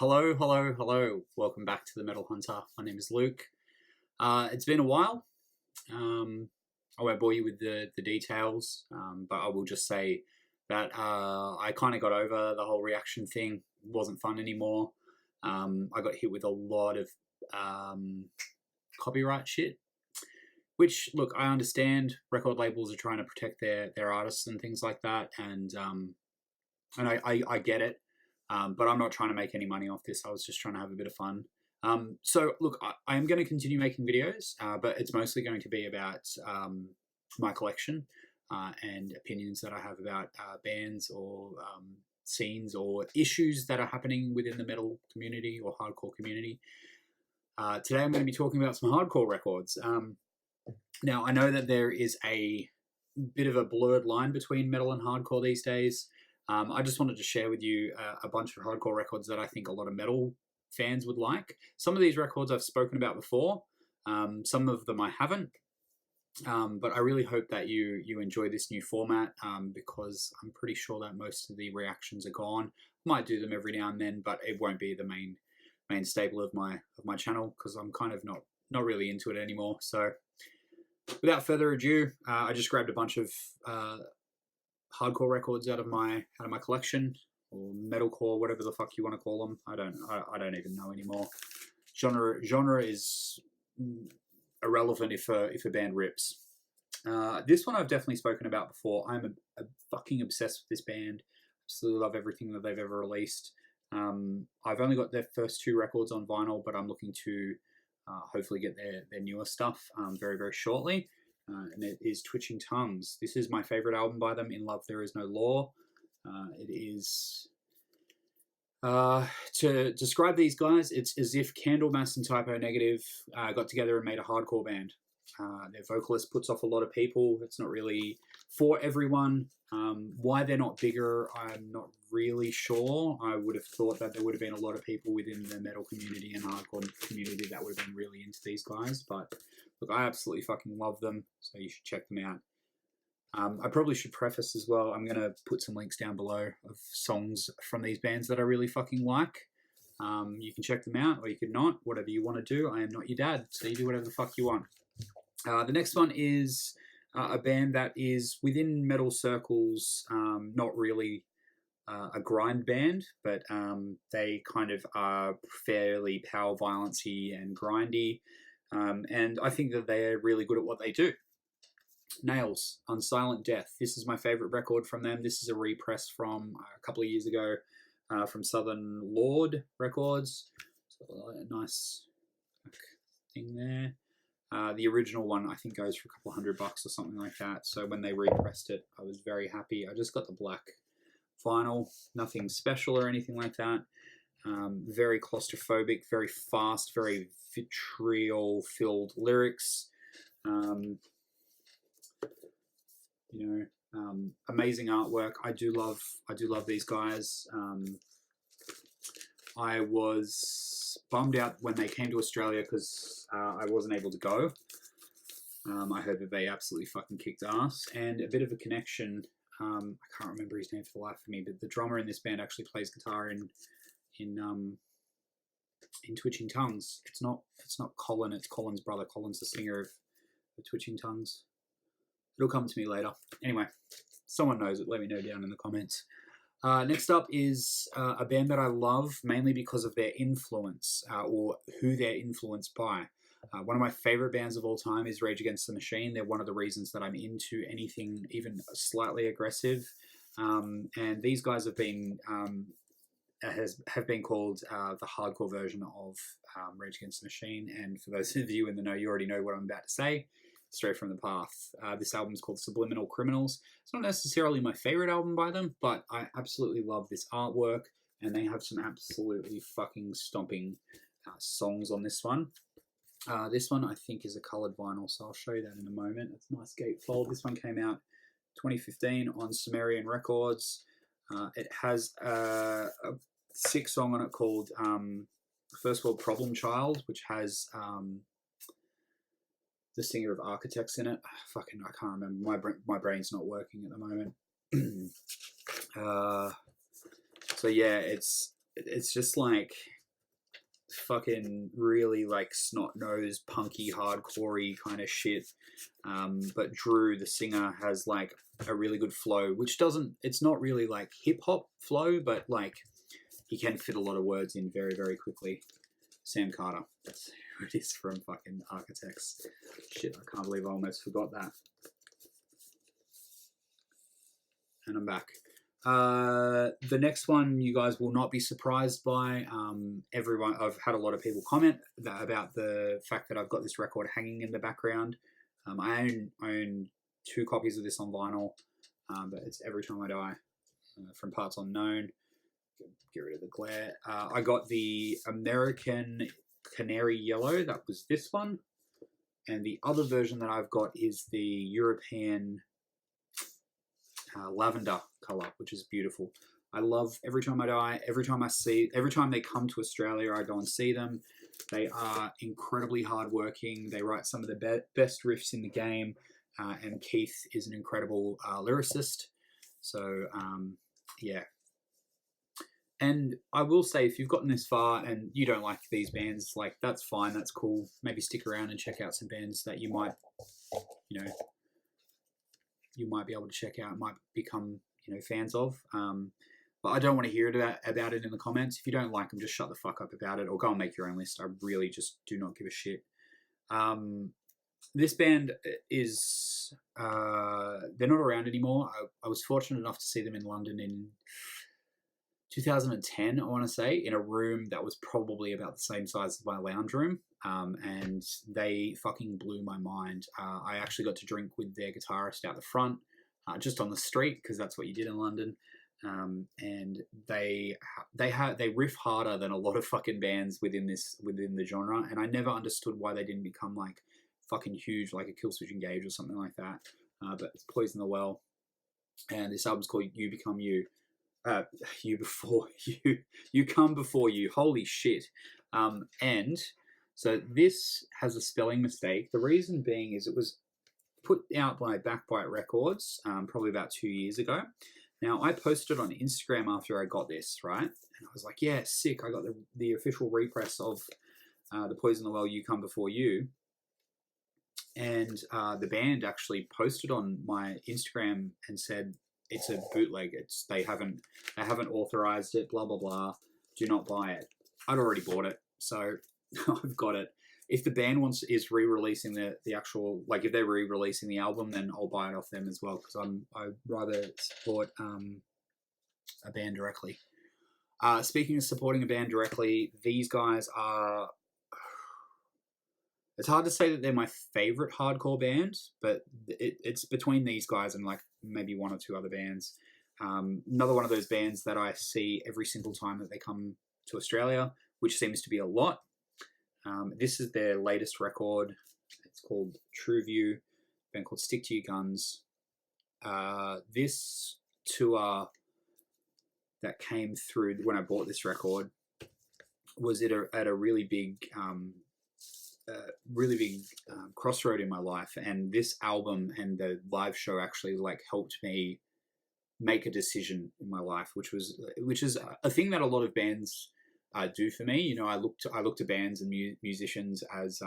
Hello. Welcome back to the Metal Hunter. My name is Luke. It's been a while. I won't bore you with the details, but I will just say that I kind of got over the whole reaction thing. It wasn't fun anymore. I got hit with a lot of copyright shit, which, look, I understand record labels are trying to protect their artists and things like that, and I get it. But I'm not trying to make any money off this. I was just trying to have a bit of fun. So look, I am going to continue making videos, but it's mostly going to be about my collection and opinions that I have about bands or scenes or issues that are happening within the metal community or hardcore community. Today I'm going to be talking about some hardcore records. Now, I know that there is a bit of a blurred line between metal and hardcore these days. I just wanted to share with you a bunch of hardcore records that I think a lot of metal fans would like. Some of these records I've spoken about before. Some of them I haven't. But I really hope that you enjoy this new format because I'm pretty sure that most of the reactions are gone. I might do them every now and then, but it won't be the main staple of my channel because I'm kind of not really into it anymore. So without further ado, I just grabbed a bunch of hardcore records out of my collection, or metalcore, whatever the fuck you want to call them. I don't even know anymore. Genre is irrelevant if a band rips. This one I've definitely spoken about before. I'm a fucking obsessed with this band. Absolutely love everything that they've ever released. I've only got their first two records on vinyl, but I'm looking to hopefully get their newer stuff very, very shortly. And it is Twitching Tongues. This is my favorite album by them, In Love There Is No Law. It is... to describe these guys, it's as if Candlemass and Typo Negative got together and made a hardcore band. Their vocalist puts off a lot of people. It's not really for everyone. Why they're not bigger, I'm not really sure. I would have thought that there would have been a lot of people within the metal community and hardcore community that would have been really into these guys. But look, I absolutely fucking love them, so you should check them out. I probably should preface as well, I'm going to put some links down below of songs from these bands that I really fucking like. You can check them out, or you could not, whatever you want to do. I am not your dad, so you do whatever the fuck you want. The next one is a band that is within metal circles, not really a grind band, but they kind of are fairly power violence-y and grindy, and I think that they're really good at what they do. Nails, Unsilent Death. This is my favorite record from them. This is a repress from a couple of years ago from Southern Lord Records. So a nice thing there. The original one I think goes for a couple $100 or something like that. So when they repressed it, I was very happy. I just got the black vinyl, nothing special or anything like that. Very claustrophobic, very fast, very vitriol-filled lyrics. Amazing artwork. I do love these guys. I was bummed out when they came to Australia because I wasn't able to go. I heard that they absolutely fucking kicked ass, and a bit of a connection. I can't remember his name for the life of me, but the drummer in this band actually plays guitar in Twitching Tongues. It's not Colin. It's Colin's brother. Colin's the singer of the Twitching Tongues. It'll come to me later. Anyway, someone knows it. Let me know down in the comments. Next up is a band that I love, mainly because of their influence or who they're influenced by. One of my favorite bands of all time is Rage Against the Machine. They're one of the reasons that I'm into anything even slightly aggressive. And these guys have been called the hardcore version of Rage Against the Machine. And for those of you in the know, you already know what I'm about to say. Straight from the path. This album is called Subliminal Criminals. It's not necessarily my favorite album by them, but I absolutely love this artwork, and they have some absolutely fucking stomping songs on this one. This one I think is a coloured vinyl, so I'll show you that in a moment. It's a nice gatefold. This one came out 2015 on Sumerian Records. It has a sick song on it called First World Problem Child, which has the singer of Architects in it. I can't remember. My brain's not working at the moment. So yeah, it's just like fucking really like snot-nosed, punky, hardcore-y kind of shit. But Drew, the singer, has like a really good flow, which it's not really like hip-hop flow, but like he can fit a lot of words in very, very quickly. Sam Carter, that's who it is from fucking Architects. Shit, I can't believe I almost forgot that. And I'm back. The next one you guys will not be surprised by. Everyone, I've had a lot of people comment about the fact that I've got this record hanging in the background. I own 2 copies of this on vinyl, but it's Every Time I Die from Parts Unknown. Get rid of the glare. I got the American Canary Yellow. That was this one. And the other version that I've got is the European lavender color, which is beautiful. I love Every Time I Die. Every time they come to Australia, I go and see them. They are incredibly hardworking. They write some of the best riffs in the game, and Keith is an incredible lyricist. So yeah. And I will say, if you've gotten this far and you don't like these bands, like, that's fine, that's cool. Maybe stick around and check out some bands that you might, you know, you might be able to check out, might become, fans of. But I don't want to hear about it in the comments. If you don't like them, just shut the fuck up about it or go and make your own list. I really just do not give a shit. This band is, they're not around anymore. I was fortunate enough to see them in London in 2010, I want to say, in a room that was probably about the same size as my lounge room. And they fucking blew my mind. I actually got to drink with their guitarist out the front, just on the street, because that's what you did in London. And they riff harder than a lot of fucking bands within the genre. And I never understood why they didn't become like fucking huge, like a Killswitch Engage or something like that. But it's Poisonthewell, and this album's called You Become You. You before you, you come before you. Holy shit. And so this has a spelling mistake. The reason being is it was put out by Backbite Records probably about 2 years ago. Now, I posted on Instagram after I got this, right? And I was like, yeah, sick. I got the official repress of the Poisonthewell You Come Before You. And the band actually posted on my Instagram and said, it's a bootleg. They haven't authorized it. Blah blah blah. Do not buy it. I'd already bought it, so I've got it. If the band is re-releasing the actual, like if they're re-releasing the album, then I'll buy it off them as well, because I'd rather support a band directly. Speaking of supporting a band directly, these guys are. It's hard to say that they're my favorite hardcore band, but it's between these guys and like maybe 1 or 2 other bands. Another one of those bands that I see every single time that they come to Australia, which seems to be a lot. This is their latest record. It's called True View, a band called Stick to Your Guns. This tour that came through when I bought this record was at a really big crossroad in my life, and this album and the live show actually like helped me make a decision in my life, which is a thing that a lot of bands do for me. I look to bands and musicians as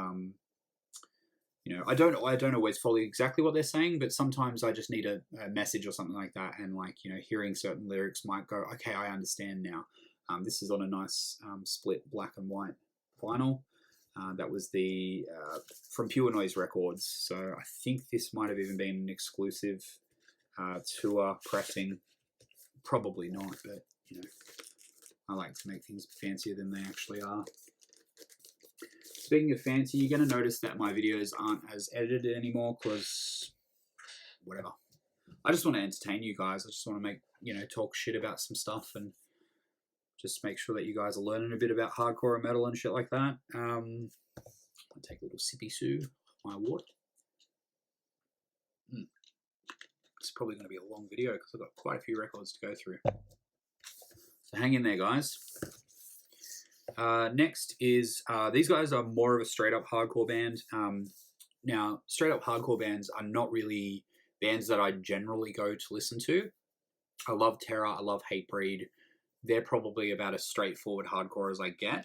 I don't always follow exactly what they're saying, but sometimes I just need a message or something like that, and like hearing certain lyrics might go, okay, I understand now. This is on a nice split black and white vinyl. That was the from Pure Noise Records. So I think this might have even been an exclusive tour pressing. Probably not, but I like to make things fancier than they actually are. Speaking of fancy, you're going to notice that my videos aren't as edited anymore because whatever. I just want to entertain you guys. I just want to make, talk shit about some stuff and just make sure that you guys are learning a bit about hardcore and metal and shit like that. I'll take a little sippy sue of my water. It's probably going to be a long video because I've got quite a few records to go through. So hang in there, guys. Next is, these guys are more of a straight up hardcore band. Now, straight up hardcore bands are not really bands that I generally go to listen to. I love Terror, I love Hatebreed. They're probably about as straightforward hardcore as I get.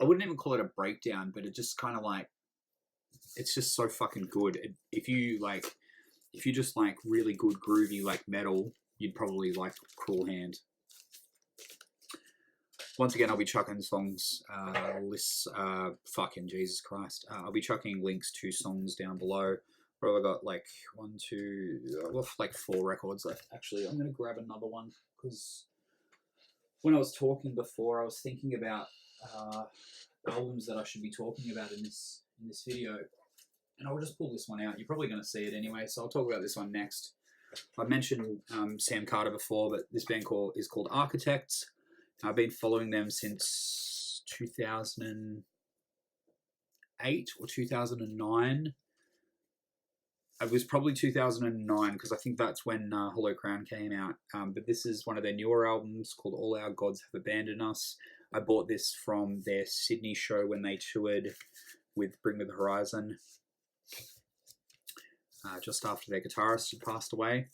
I wouldn't even call it a breakdown, but it just kind of like, it's just so fucking good. If you just like really good groovy like metal, you'd probably like Cruel Hand. Once again, I'll be chucking songs, lists, fucking Jesus Christ. I'll be chucking links to songs down below. Where have I got? Like 1, 2, like 4 records left. Actually, I'm going to grab another one because when I was talking before, I was thinking about albums that I should be talking about in this video. And I'll just pull this one out. You're probably going to see it anyway, so I'll talk about this one next. I mentioned Sam Carter before, but this band is called Architects. I've been following them since 2008 or 2009. It was probably 2009 because I think that's when Hollow Crown came out. But this is one of their newer albums called All Our Gods Have Abandoned Us. I bought this from their Sydney show when they toured with Bring Me the Horizon. Just after their guitarist had passed away.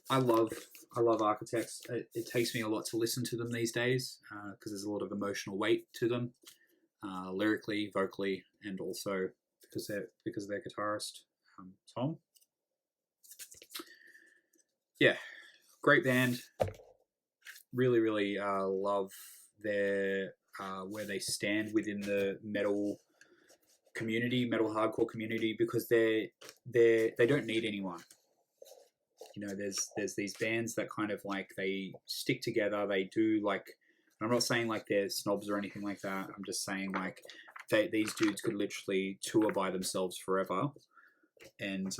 I love Architects. It takes me a lot to listen to them these days because there's a lot of emotional weight to them, lyrically, vocally, and also because of their guitarist, Tom. Yeah, great band. Really, really love their where they stand within the metal community, metal hardcore community, because they don't need anyone. You know, there's these bands that kind of like they stick together. They do like, I'm not saying like they're snobs or anything like that. I'm just saying like these dudes could literally tour by themselves forever, and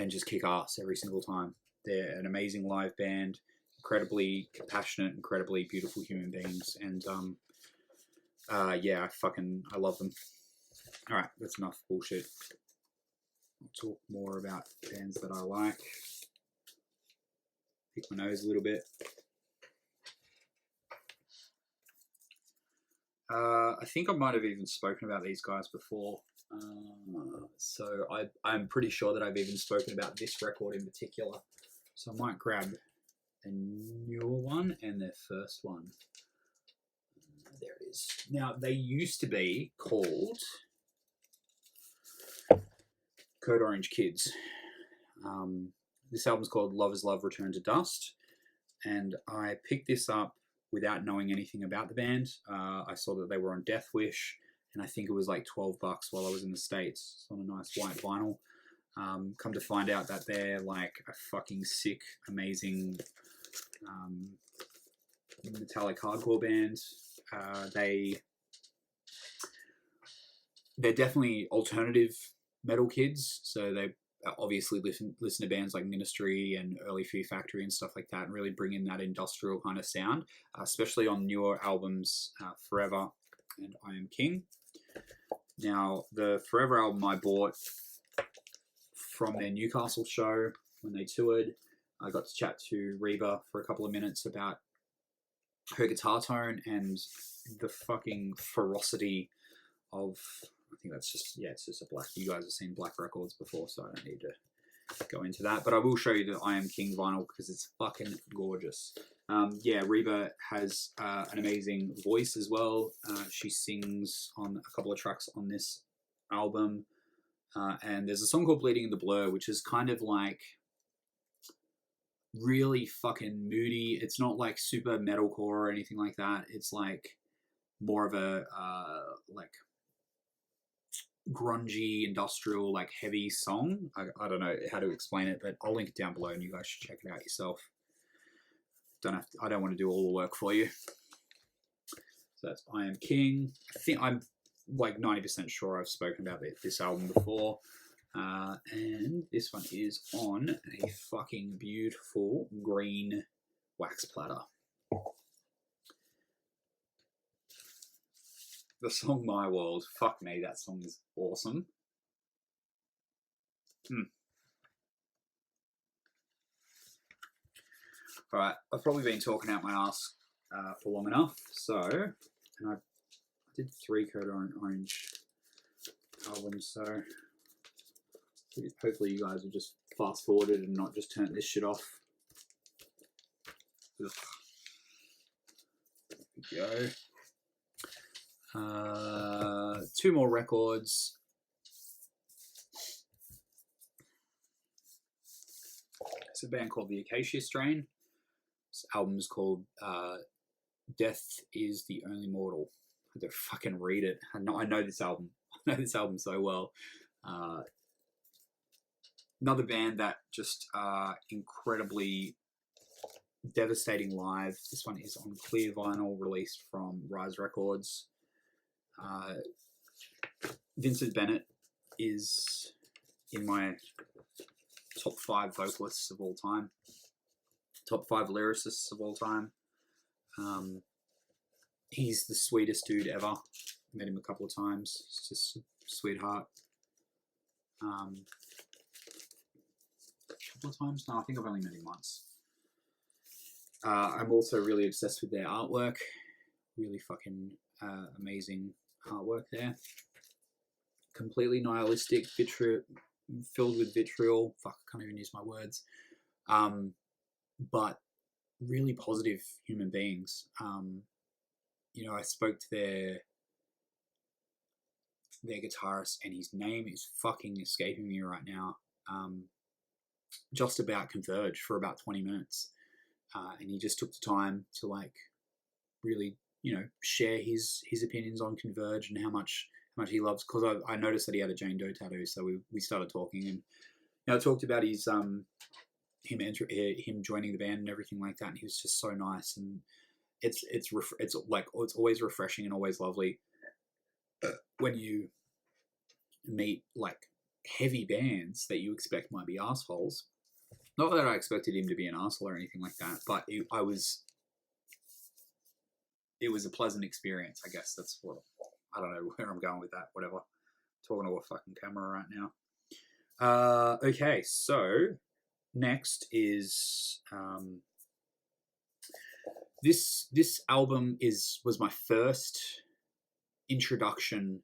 just kick ass every single time. They're an amazing live band, incredibly compassionate, incredibly beautiful human beings, and yeah, I love them. All right, that's enough bullshit. I'll talk more about bands that I like. Pick my nose a little bit. I think I might have even spoken about these guys before. So I'm pretty sure that I've even spoken about this record in particular. So I might grab a newer one and their first one. There it is. Now, they used to be called Code Orange Kids. This album's called Love Is Love, Return to Dust. And I picked this up without knowing anything about the band. I saw that they were on Death Wish, and I think it was like $12 while I was in the States. It's on a nice white vinyl. Come to find out that they're like a fucking sick, amazing metallic hardcore band. They're definitely alternative metal kids, so they obviously listen to bands like Ministry and Early Fear Factory and stuff like that, and really bring in that industrial kind of sound, especially on newer albums, Forever and I Am King. Now, the Forever album I bought from their Newcastle show when they toured. I got to chat to Reba for a couple of minutes about her guitar tone and the fucking ferocity of, I think that's just, yeah, it's just a black, you guys have seen black records before, so I don't need to go into that, but I will show you the I Am King vinyl because it's fucking gorgeous. Yeah, Reba has an amazing voice as well. She sings on a couple of tracks on this album, and there's a song called Bleeding in the Blur, which is kind of like really fucking moody. It's not like super metalcore or anything like that. It's like more of a like grungy, industrial, like heavy song. I don't know how to explain it, but I'll link it down below and you guys should check it out yourself. I don't want to do all the work for you. So that's I Am King. I think I'm like 90% sure I've spoken about this album before. And this one is on a fucking beautiful green wax platter. The song My World, fuck me, that song is awesome. Alright, I've probably been talking out my ass for long enough, so, and I did 3 Code Orange albums, so hopefully you guys have just fast forwarded and not just turned this shit off. Ugh. we go. 2 more records. It's a band called the Acacia Strain. This album's called Death is the Only Mortal. I had to fucking read it. I know this album. I know this album so well. Another band that just incredibly devastating live. This one is on clear vinyl, released from Rise Records. Vincent Bennett is in my top 5 vocalists of all time, top 5 lyricists of all time. He's the sweetest dude ever. Met him a couple of times. He's just a sweetheart. A couple of times? No, I think I've only met him once. I'm also really obsessed with their artwork. Really fucking amazing artwork there. Completely nihilistic, filled with vitriol. Fuck, I can't even use my words. But really positive human beings. You know, I spoke to their guitarist, and his name is fucking escaping me right now. Just about Converge for about 20 minutes. And he just took the time to like really, you know, share his opinions on Converge and how much he loves. Because I noticed that he had a Jane Doe tattoo, so we started talking, and you know, I talked about his him joining the band and everything like that. And he was just so nice, and it's always refreshing and always lovely when you meet like heavy bands that you expect might be assholes. Not that I expected him to be an asshole or anything like that, but it was a pleasant experience. I guess that's what, I don't know where I'm going with that. Whatever. I'm talking to a fucking camera right now. Okay, so next is this album was my first introduction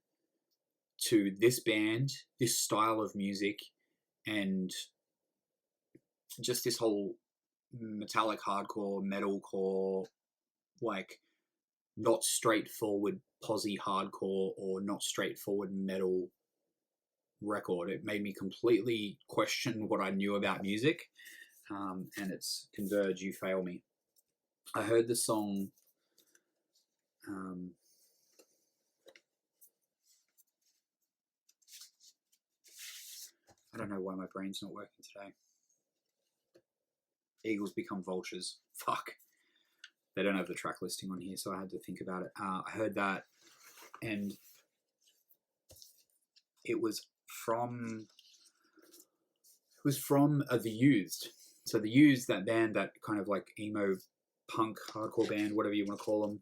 to this band, this style of music, and just this whole metallic hardcore, metalcore, like not straightforward posy hardcore or not straightforward metal record. It made me completely question what I knew about music, and it's Converge, You Fail Me. I heard the song I don't know why my brain's not working today. Eagles Become Vultures. Fuck. They don't have the track listing on here, so I had to think about it. I heard that, and it was from The Used. So The Used, that band, that kind of like emo punk hardcore band, whatever you want to call them,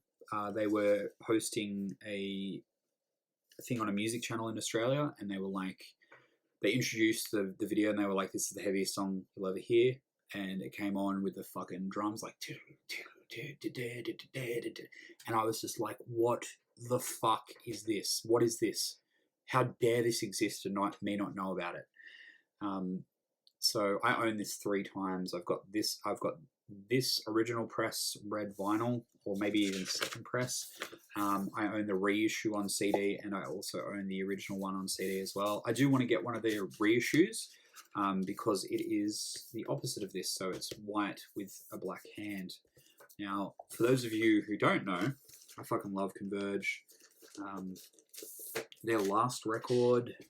they were hosting a thing on a music channel in Australia, and they were like, they introduced the video, and they were like, this is the heaviest song you'll ever hear. And it came on with the fucking drums like, and I was just like, what the fuck is this? What is this? How dare this exist and me not know about it? So I own this 3 times. I've got this original press red vinyl, or maybe even second press. I own the reissue on CD, and I also own the original one on CD as well. I do want to get one of their reissues, because it is the opposite of this, so it's white with a black hand. Now, for those of you who don't know, I fucking love Converge. Their last record, if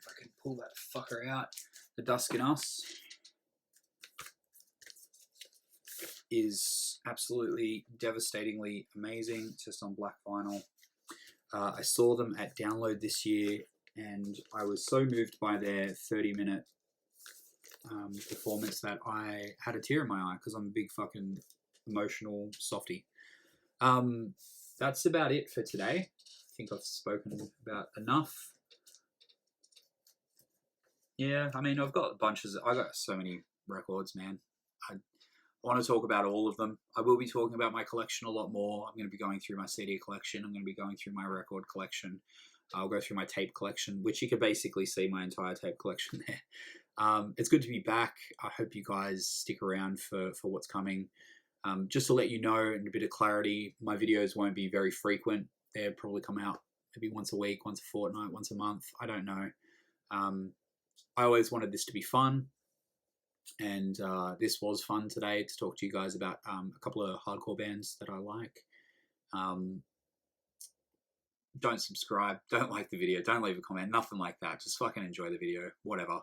I can pull that fucker out, The Dusk in Us, is absolutely devastatingly amazing, just on black vinyl. I saw them at Download this year, and I was so moved by their 30-minute performance that I had a tear in my eye, because I'm a big fucking emotional softie. That's about it for today. I think I've spoken about enough. Yeah, I mean, I've got so many records, man. I want to talk about all of them. I will be talking about my collection a lot more. I'm going to be going through my CD collection. I'm going to be going through my record collection. I'll go through my tape collection, which you can basically see my entire tape collection there. It's good to be back. I hope you guys stick around for what's coming. Just to let you know, and a bit of clarity, my videos won't be very frequent. They'll probably come out maybe once a week, once a fortnight, once a month. I don't know. I always wanted this to be fun, and this was fun today to talk to you guys about a couple of hardcore bands that I like. Don't subscribe, don't like the video, don't leave a comment, nothing like that. Just fucking enjoy the video, whatever.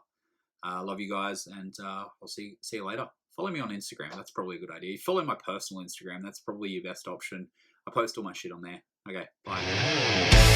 Love you guys, and I'll see you later. Follow me on Instagram. That's probably a good idea. Follow my personal Instagram. That's probably your best option. I post all my shit on there. Okay, bye.